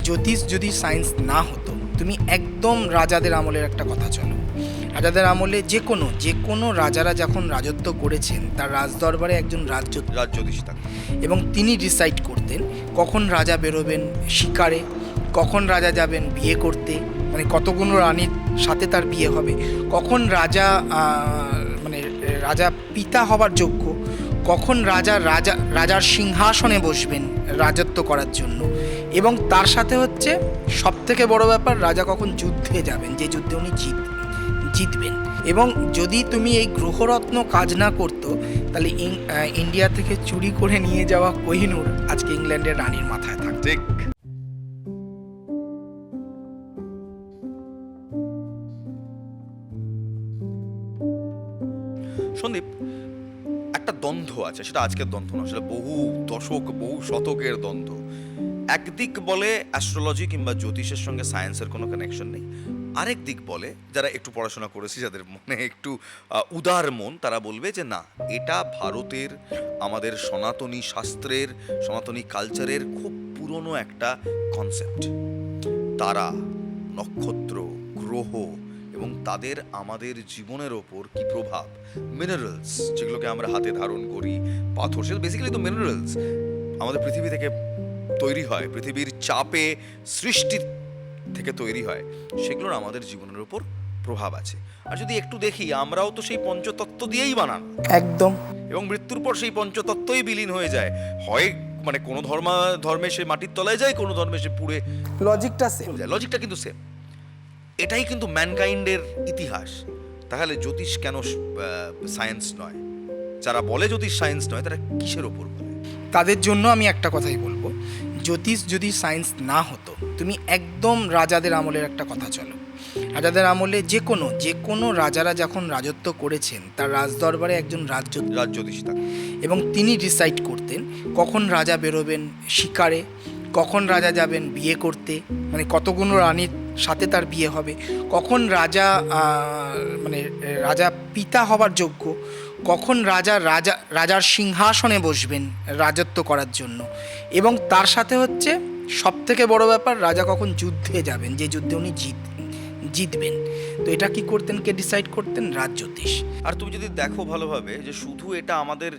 জ্যোতিষ যদি সায়েন্স না হতো, তুমি একদম রাজাদের আমলের একটা কথা চলো। রাজাদের আমলে যে কোনো রাজারা যখন রাজত্ব করেছেন, তার রাজদরবারে একজন রাজ্যোতিষ থাকতো। এবং তিনি ডিসাইড করতেন কখন রাজা বেরোবেন শিকারে, কখন রাজা যাবেন বিয়ে করতে, মানে কতগুলো রানীর সাথে তার বিয়ে হবে, কখন রাজা রাজা পিতা হবার যোগ্য, কখন রাজার সিংহাসনে বসবেন রাজত্ব করার জন্য। এবং তার সাথে হচ্ছে সবথেকে বড় ব্যাপার, রাজা কখন যুদ্ধে যাবেন, যে যুদ্ধে উনি জিতবেন। এবং যদি তুমি এই গ্রহরত্ন কাজ না করতো, তাহলে ইন্ডিয়া থেকে চুরি করে নিয়ে যাওয়া কোহিনূর আজকে ইংল্যান্ডের রানীর মাথায় থাকতো। ঠিক। সন্দীপ, একটা দ্বন্দ্ব আছে, সেটা আজকের দ্বন্দ্ব না, সেটা বহু দশক বহু শতকের দ্বন্দ্ব। একদিক বলে অ্যাস্ট্রোলজি কিংবা জ্যোতিষের সঙ্গে সায়েন্সের কোনো কানেকশন নেই, আরেক দিক বলে যারা একটু পড়াশোনা করেছে, যাদের মনে একটু উদার মন, তারা বলবে যে না, এটা ভারতের, আমাদের সনাতনী শাস্ত্রের, সনাতনী কালচারের খুব পুরনো একটা কনসেপ্ট। তারা, নক্ষত্র, গ্রহ এবং তাদের আমাদের জীবনের ওপর কি প্রভাব, মিনারেলস যেগুলোকে আমরা হাতে ধারণ করি, পাথর, সেটা বেসিক্যালি তো মিনারেলস আমাদের পৃথিবী থেকে তৈরি হয়, পৃথিবীর চাপে সৃষ্টি থেকে তৈরি হয়, সেগুলোর আমাদের জীবনের ওপর প্রভাব আছে। আর যদি একটু দেখি, আমরাও তো সেই পঞ্চতত্ত্ব দিয়েই বানান একদম। এবং মৃত্যুর পর সেই পঞ্চতত্ত্বই বিলীন হয়ে যায়, হয় মানে কোনো ধর্মে সে মাটির তলায় যায়, কোনো ধর্মে সে পুড়ে লজিকটা সেম যায়, লজিকটা কিন্তু সেম। এটাই কিন্তু ম্যানকাইন্ডের ইতিহাস। তাহলে জ্যোতিষ কেন সায়েন্স নয়? যারা বলে জ্যোতিষ সায়েন্স নয়, তারা কিসের ওপর বলে? তাদের জন্য আমি একটা কথাই বলবো, জ্যোতিষ যদি সায়েন্স না হতো, তুমি একদম রাজাদের আমলের একটা কথা চলো। রাজাদের আমলে যে কোনো রাজারা যখন রাজত্ব করেছেন, তার রাজদরবারে একজন রাজ্যোতিষ থাকতো। এবং তিনি ডিসাইড করতেন কখন রাজা বেরোবেন শিকারে, কখন রাজা যাবেন বিয়ে করতে, মানে কতগুলো রানীর সাথে তার বিয়ে হবে, কখন রাজা পিতা হবার যোগ্য, কখন রাজার সিংহাসনে বসবেন রাজত্ব করার জন্য। এবং তার সাথে হচ্ছে সবথেকে বড় ব্যাপার, রাজা কখন যুদ্ধে যাবেন, যে যুদ্ধে উনি জিতবেন। তো এটা কি করতেন, কে ডিসাইড করতেন? রাজজ্যোতিষ। আর তুমি যদি দেখো ভালোভাবে, যে শুধু এটা আমাদের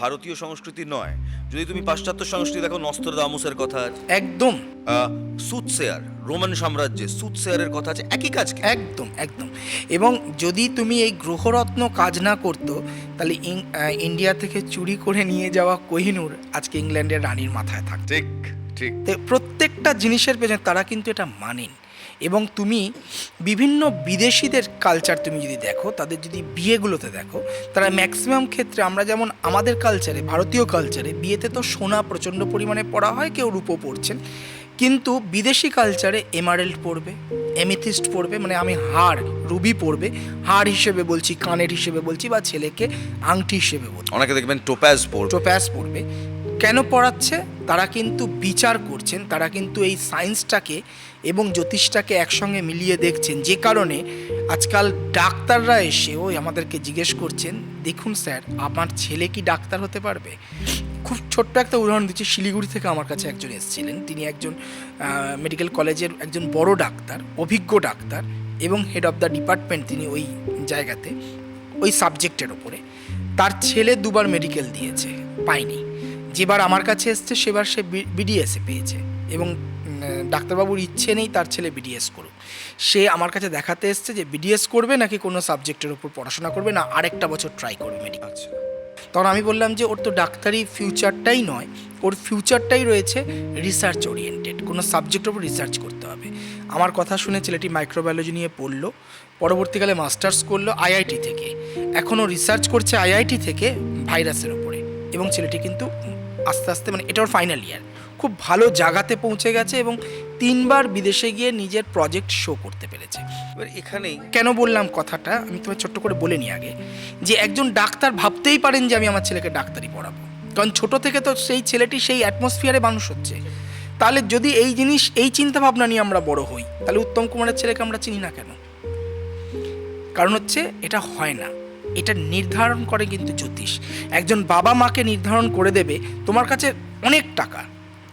ভারতীয় সংস্কৃতি নয়, যদি তুমি পাশ্চাত্য সংস্কৃতি দেখো, নস্ত্রদামুসের কথা আছে, একদম সুটসেয়ার, রোমান সাম্রাজ্যে সুটসেয়ারের কথা আছে, একই কাজ। একদম। এবং যদি তুমি এই গ্রহরত্ন কাজ না করতো, তাহলে ইন্ডিয়া থেকে চুরি করে নিয়ে যাওয়া কোহিনূর আজকে ইংল্যান্ডের রানীর মাথায় থাকতো। ঠিক ঠিক। প্রত্যেকটা জিনিসের পেছনে তারা কিন্তু এটা মানেন। এবং তুমি বিভিন্ন বিদেশিদের কালচার তুমি যদি দেখো, তাদের যদি বিয়েগুলোতে দেখো, তারা ম্যাক্সিমাম ক্ষেত্রে, আমরা যেমন আমাদের কালচারে, ভারতীয় কালচারে বিয়েতে তো সোনা প্রচণ্ড পরিমাণে পরা হয়, কেউ রূপো পরছেন, কিন্তু বিদেশি কালচারে এমারেল্ড পরবে, এমিথিস্ট পরবে, মানে আমি রুবি পরবে, হার হিসেবে বলছি, কানের হিসেবে বলছি, বা ছেলেকে আংটি হিসেবে বলছি, অনেকে দেখবেন টোপ্যাজ পরবে। কেন পড়াচ্ছে? তারা কিন্তু বিচার করছেন, তারা কিন্তু এই সায়েন্সটাকে এবং জ্যোতিষটাকে একসঙ্গে মিলিয়ে দেখছেন। যে কারণে আজকাল ডাক্তাররা এসে আমাদেরকে জিজ্ঞেস করছেন, দেখুন স্যার, আমার ছেলে কি ডাক্তার হতে পারবে? খুব ছোট্ট একটা উদাহরণ দিচ্ছি, শিলিগুড়ি থেকে আমার কাছে একজন এসেছিলেন, তিনি একজন মেডিকেল কলেজের একজন বড় ডাক্তার, অভিজ্ঞ ডাক্তার এবং হেড অফ দ্য ডিপার্টমেন্ট তিনি ওই জায়গাতে, ওই সাবজেক্টের ওপরে। তার ছেলে 2বার মেডিকেল দিয়েছে, পায়নি। যেবার আমার কাছে এসছে, সেবার সে বিডিএসে পেয়েছে এবং ডাক্তারবাবুর ইচ্ছে নেই তার ছেলে বিডিএস করুক। সে আমার কাছে দেখাতে এসছে যে বিডিএস করবে নাকি কোনো সাবজেক্টের ওপর পড়াশোনা করবে, না আরেকটা বছর ট্রাই করবে মেডিকেল। আচ্ছা। তখন আমি বললাম যে ওর তো ডাক্তারি ফিউচারটাই নয়, ওর ফিউচারটাই রয়েছে রিসার্চ ওরিয়েন্টেড, কোনো সাবজেক্টের ওপর রিসার্চ করতে হবে। আমার কথা শুনে ছেলেটি মাইক্রোবায়োলজি নিয়ে পড়লো, পরবর্তীকালে মাস্টার্স করলো আইআইটি থেকে, এখনও রিসার্চ করছে আইআইটি থেকে ভাইরাসের ওপরে। এবং ছেলেটি কিন্তু আস্তে আস্তে, মানে এটা ওর ফাইনাল ইয়ার, খুব ভালো জায়গাতে পৌঁছে গেছে এবং 3বার বিদেশে গিয়ে নিজের প্রজেক্ট শো করতে পেরেছে। এবার এখানেই কেন বললাম কথাটা, আমি তোমায় ছোট্ট করে বলে নিই আগে, যে একজন ডাক্তার ভাবতেই পারেন যে আমি আমার ছেলেকে ডাক্তারি পড়াবো, কারণ ছোট থেকে তো সেই ছেলেটি সেই অ্যাটমসফিয়ারে মানুষ হচ্ছে। তাহলে যদি এই চিন্তা ভাবনা নিয়ে আমরা বড় হই, তাহলে উত্তম কুমারের ছেলেকে আমরা চিনি না কেন? কারণ হচ্ছে এটা হয় না, এটা নির্ধারণ করে কিন্তু জ্যোতিষ। একজন বাবা মাকে নির্ধারণ করে দেবে তোমার কাছে অনেক টাকা,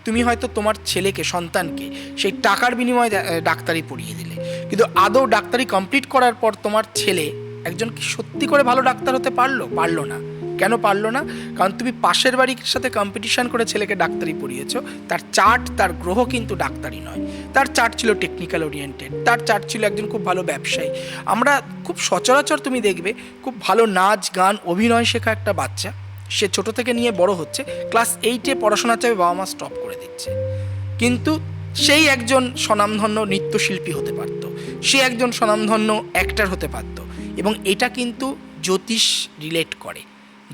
তুমি হয়তো তোমার ছেলেকে, সন্তানকে সেই টাকার বিনিময়ে ডাক্তারি পড়িয়ে দিলে, কিন্তু আদৌ ডাক্তারি কমপ্লিট করার পর তোমার ছেলে একজন কি সত্যি করে ভালো ডাক্তার হতে পারলো না। কেন পারলো না? কারণ তুমি পাশের বাড়ির সাথে কম্পিটিশন করে ছেলেকে ডাক্তারি পড়িয়েছো। তার চার্ট, তার গ্রহ কিন্তু ডাক্তারি নয়, তার চার্ট ছিল টেকনিক্যাল ওরিয়েন্টেড, তার চার্ট ছিল একজন খুব ভালো ব্যবসায়ী। আমরা খুব সচরাচর তুমি দেখবে খুব ভালো নাচ গান অভিনয় শেখা একটা বাচ্চা, সে ছোট থেকে নিয়ে বড় হচ্ছে, ক্লাস 8-এ পড়াশোনার চাপে বাবা মা স্টপ করে দিচ্ছে, কিন্তু সেই একজন স্বনামধন্য নৃত্যশিল্পী হতে পারতো, সে একজন স্বনামধন্য অ্যাক্টর হতে পারতো। এবং এটা কিন্তু জ্যোতিষ রিলেট করে।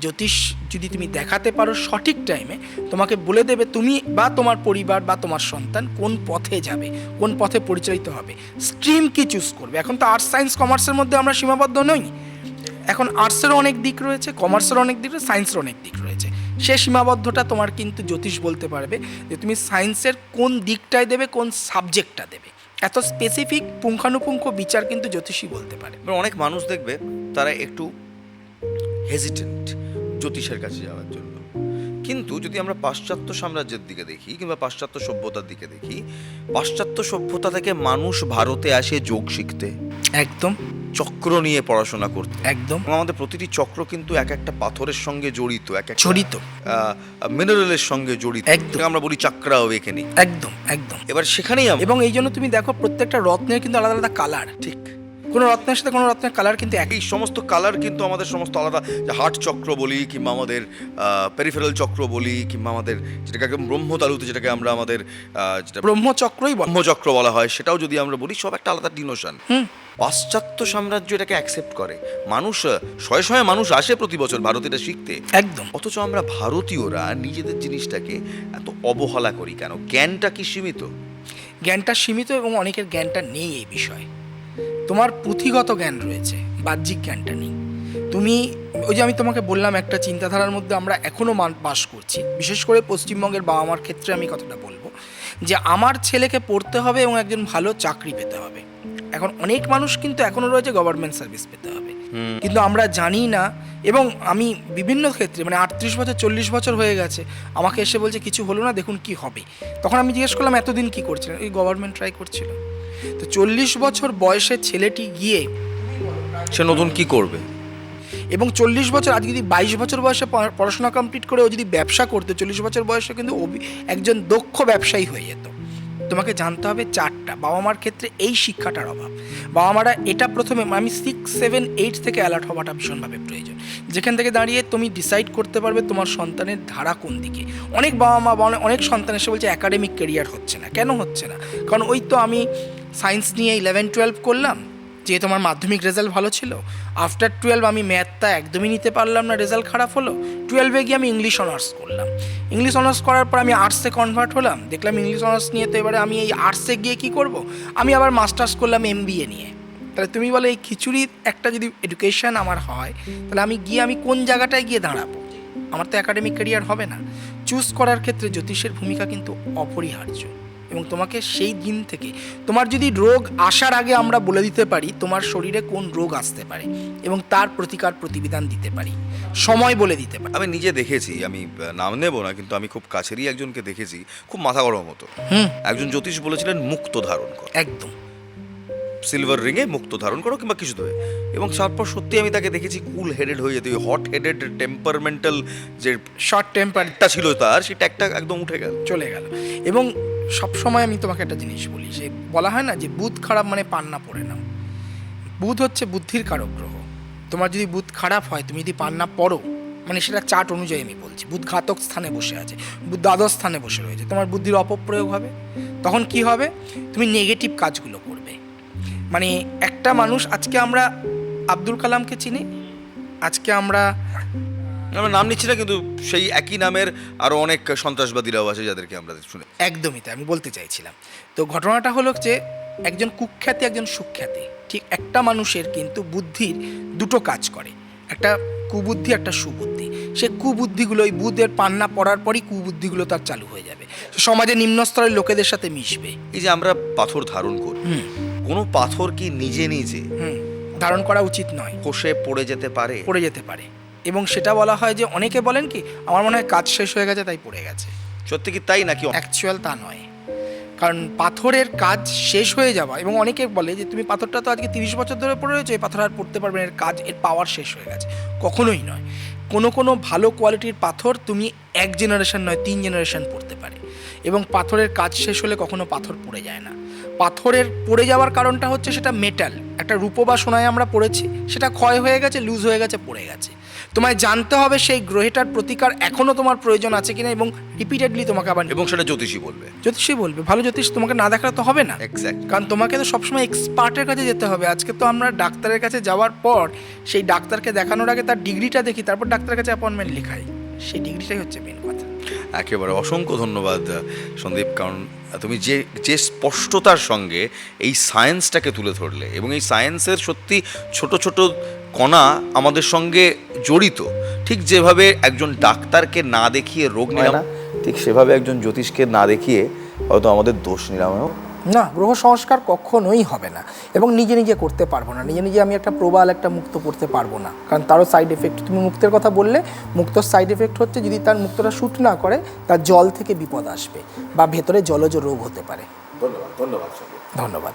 জ্যোতিষ যদি তুমি দেখাতে পারো সঠিক টাইমে, তোমাকে বলে দেবে তুমি বা তোমার পরিবার বা তোমার সন্তান কোন পথে যাবে, কোন পথে পরিচালিত হবে, স্ট্রিম কি চুজ করবে। এখন তো আর্টস সায়েন্স কমার্সের মধ্যে আমরা সীমাবদ্ধ নই, এখন আর্টসেরও অনেক দিক রয়েছে, কমার্সেরও অনেক দিক রয়েছে, সায়েন্সের অনেক দিক রয়েছে। সে সীমাবদ্ধতা তোমার কিন্তু জ্যোতিষ বলতে পারবে যে তুমি সায়েন্সের কোন দিকটায় দেবে, কোন সাবজেক্টটা দেবে। এত স্পেসিফিক পুঙ্খানুপুঙ্খ বিচার কিন্তু জ্যোতিষই বলতে পারে। অনেক মানুষ দেখবে তারা একটু হেজিটেন্ট জ্যোতিষের কাছে যাওয়ার জন্য, কিন্তু যদি আমরা পাশ্চাত্য সাম্রাজ্যের দিকে দেখি কিংবা পাশ্চাত্য সভ্যতার দিকে দেখি, পাশ্চাত্য সভ্যতা থেকে মানুষ ভারতে আসে যোগ শিখতে, একদম চক্র নিয়ে পড়াশোনা করতে, একদম। এবং আমাদের প্রতিটি চক্র কিন্তু এক একটা পাথরের সঙ্গে জড়িত, এক একটা জড়িত মিনারেলের সঙ্গে জড়িত, একদম। আমরা বলি চাকরা এখানে, একদম একদম। এবার সেখানেই এবং এই জন্য তুমি দেখো প্রত্যেকটা রত্নের কিন্তু আলাদা আলাদা কালার, ঠিক কোনো রত্নের সাথে কোনো রত্নের কালার কিন্তু একই। এই সমস্ত কালার কিন্তু আমাদের সমস্ত আলাদা, যে হার্ট চক্র বলি কিংবা আমাদের পেরিফেরাল চক্র বলি কিংবা আমাদের যেটাকে একদম ব্রহ্মতালুতে যেটাকে আমরা আমাদের যেটা ব্রহ্মচক্রই বলে, ব্রহ্মচক্র বলা হয়, সেটাও যদি আমরা বলি, সব একটা আলাদা ডিনোশন। পাশ্চাত্য সাম্রাজ্য এটাকে অ্যাকসেপ্ট করে, মানুষ শয়ে শয়ে মানুষ আসে প্রতি বছর ভারতে এটা শিখতে, একদম। অথচ আমরা ভারতীয়রা নিজেদের জিনিসটাকে এত অবহেলা করি কেন? জ্ঞানটা কি সীমিত? জ্ঞানটা সীমিত এবং অনেকের জ্ঞানটা নেই এই বিষয়ে। তোমার পুঁথিগত জ্ঞান রয়েছে, বাহ্যিক জ্ঞানটা নেই। তুমি ওই যে আমি তোমাকে বললাম একটা চিন্তাধারার মধ্যে আমরা এখনও বাস করছি, বিশেষ করে পশ্চিমবঙ্গের বাবা মার ক্ষেত্রে আমি কথাটা বলবো যে আমার ছেলেকে পড়তে হবে এবং একজন ভালো চাকরি পেতে হবে। এখন অনেক মানুষ কিন্তু এখনও রয়েছে গভর্নমেন্ট সার্ভিস পেতে হবে, কিন্তু আমরা জানি না। এবং আমি বিভিন্ন ক্ষেত্রে মানে 38 বছর 40 বছর হয়ে গেছে, আমাকে এসে বলছে কিছু হলো না, দেখুন কি হবে। তখন আমি জিজ্ঞেস করলাম এতদিন কি করছিলেন? ওই গভর্নমেন্ট ট্রাই করছিল। তো 40 বছর বয়সে ছেলেটি গিয়ে সে নতুন কি করবে? এবং 40 বছর, আজ যদি 22 বছর বয়সে পড়াশোনা কমপ্লিট করে ও যদি ব্যবসা করতে, 40 বছর বয়সে কিন্তু একজন দক্ষ ব্যবসায়ী হয়ে যেত। তোমাকে জানতে হবে চারটা। বাবা মার ক্ষেত্রে এই শিক্ষাটার অভাব। বাবা মারা এটা প্রথমে, আমি 6, 7, 8 থেকে অ্যালার্ট হওয়াটা ভীষণভাবে প্রয়োজন, যেখান থেকে দাঁড়িয়ে তুমি ডিসাইড করতে পারবে তোমার সন্তানের ধারা কোন দিকে। অনেক বাবা মা অনেক সন্তান এসে বলছে একাডেমিক ক্যারিয়ার হচ্ছে না। কেন হচ্ছে না? কারণ ওই তো আমি সায়েন্স নিয়ে 11-12 করলাম, যেহেতু আমার মাধ্যমিক রেজাল্ট ভালো ছিল। আফটার 12 আমি ম্যাথটা একদমই নিতে পারলাম না, রেজাল্ট খারাপ হলো। 12-এ গিয়ে আমি ইংলিশ অনার্স করলাম। ইংলিশ অনার্স করার পর আমি আর্টসে কনভার্ট হলাম, দেখলাম ইংলিশ অনার্স নিয়ে তো এবারে আমি এই আর্টসে গিয়ে কী করব, আমি আবার মাস্টার্স করলাম MBA নিয়ে। তাহলে তুমি বলো এই খিচুড়ির একটা যদি এডুকেশন আমার হয়, তাহলে আমি গিয়ে আমি কোন জায়গাটায় গিয়ে দাঁড়াবো? আমার তো একাডেমিক ক্যারিয়ার হবে না। চুজ করার ক্ষেত্রে জ্যোতিষের ভূমিকা কিন্তু অপরিহার্য। এবং তোমাকে সেই দিন থেকে, তোমার যদি রোগ আসার আগে আমরা বলে দিতে পারি তোমার শরীরে কোন রোগ আসতে পারে এবং তার প্রতিকার প্রতিবিধান দিতে পারি, সময় বলে দিতে পারি। আমি নিজে দেখেছি, আমি নাম নেব না, কিন্তু আমি খুব কাছেরই একজনকে দেখেছি, খুব মাথা গরম হতো। একজন জ্যোতিষ বলেছিলেন মুক্ত ধারণ করো, একদম সিলভার রিংয়ে মুক্ত ধারণ করো কিংবা কিছু দেবে। এবং তারপর সত্যি আমি তাকে দেখেছি কুল হেডেড হয়ে যেতে, ওই হট হেডেড টেম্পারমেন্টাল যে শর্ট টেম্পারটা ছিল তার, সেই ট্যাগটা একদম উঠে গেল, চলে গেল। এবং সবসময় আমি তোমাকে একটা জিনিস বলি, যে বলা হয় না যে বুধ খারাপ মানে পান্না পড়ে নাও। বুধ হচ্ছে বুদ্ধির কারক গ্রহ। তোমার যদি বুধ খারাপ হয়, তুমি যদি পান্না পড়ো, মানে সেটা চার্ট অনুযায়ী আমি বলছি, বুধ ঘাতক স্থানে বসে আছে, বুধ দ্বাদশ স্থানে বসে রয়েছে, তোমার বুদ্ধির অপপ্রয়োগ হবে। তখন কি হবে? তুমি নেগেটিভ কাজগুলো করবে। মানে একটা মানুষ, আজকে আমরা আব্দুল কালামকে চিনি, আজকে আমরা নাম নিচ্ছি না, কিন্তু সেই একই নামের আরও অনেক সন্ত্রাসবাদীরাও আছে যাদেরকে আমরা শুনে। একদমই তাই আমি বলতে চাইছিলাম। তো ঘটনাটা হলো যে একজন কুখ্যাতি, একজন সুখ্যাতি, ঠিক একটা মানুষের কিন্তু বুদ্ধির দুটো কাজ করে, একটা কুবুদ্ধি, একটা সুবুদ্ধি। সে কুবুদ্ধিগুলো ওই বুধের পান্না পড়ার পরই কুবুদ্ধিগুলো তার চালু হয়ে যাবে, সমাজে নিম্ন স্তরের লোকেদের সাথে মিশবে। এই যে আমরা পাথর ধারণ করি, কোনো পাথর কি নিজে নিজে ধারণ করা উচিত নয়, খসে পড়ে যেতে পারে, পড়ে যেতে পারে। এবং সেটা বলা হয় যে অনেকে বলেন কি আমার মনে হয় কাজ শেষ হয়ে গেছে তাই পড়ে গেছে। সত্যি কি তাই নাকি? অ্যাকচুয়াল তা নয়, কারণ পাথরের কাজ শেষ হয়ে যাওয়া, এবং অনেকে বলে যে তুমি পাথরটা তো আজকে 30 বছর ধরে পড়ে রয়েছে, এই পাথর আর পড়তে পারবে না, এর কাজ, এর পাওয়ার শেষ হয়ে গেছে। কখনোই নয়। কোনো ভালো কোয়ালিটির পাথর তুমি 1 জেনারেশন নয় 3 জেনারেশন পড়তে পারে, এবং পাথরের কাজ শেষ হলে কখনো পাথর পড়ে যায় না। পাথরের পড়ে যাওয়ার কারণটা হচ্ছে সেটা মেটাল, একটা রূপো বা সোনায় আমরা পড়েছি, সেটা ক্ষয় হয়ে গেছে, লুজ হয়ে গেছে, পড়ে গেছে। তোমায় জানতে হবে সেই গ্রহেটার প্রতিকার এখনও তোমার প্রয়োজন আছে কিনা, এবং রিপিটেডলি তোমাকে আবার, এবং সেটা জ্যোতিষী বলবে। জ্যোতিষী বলবে। ভালো জ্যোতিষ তোমাকে না দেখালে তো হবে না। এক্স্যাক্ট। কারণ তোমাকে তো সবসময় এক্সপার্টের কাছে যেতে হবে। আজকে তো আমরা ডাক্তারের কাছে যাওয়ার পর সেই ডাক্তারকে দেখানোর আগে তার ডিগ্রিটা দেখি, তারপর ডাক্তারের কাছে অ্যাপয়েন্টমেন্ট লেখাই। সেই ডিগ্রিটাই হচ্ছে মেন কথা। একেবারে অসংখ্য ধন্যবাদ সন্দীপ, কারণ তুমি যে স্পষ্টতার সঙ্গে এই সায়েন্সটাকে তুলে ধরলে, এবং এই সায়েন্সের সত্যি ছোট ছোট কণা আমাদের সঙ্গে জড়িত। ঠিক যেভাবে একজন ডাক্তারকে না দেখিয়ে রোগ নিরাময়, ঠিক সেভাবে একজন জ্যোতিষকে না দেখিয়ে হয়তো আমাদের দোষ নিরাময়ও না, গ্রহ সংস্কার কখনোই হবে না, এবং নিজে নিজে করতে পারবো না। নিজে নিজে আমি একটা প্রবাল, একটা মুক্ত করতে পারবো না, কারণ তারও সাইড এফেক্ট। তুমি মুক্তের কথা বললে, মুক্তর সাইড এফেক্ট হচ্ছে যদি তার মুক্তটা শ্যুট না করে, তার জল থেকে বিপদ আসবে বা ভেতরে জলজ রোগ হতে পারে। ধন্যবাদ। ধন্যবাদ।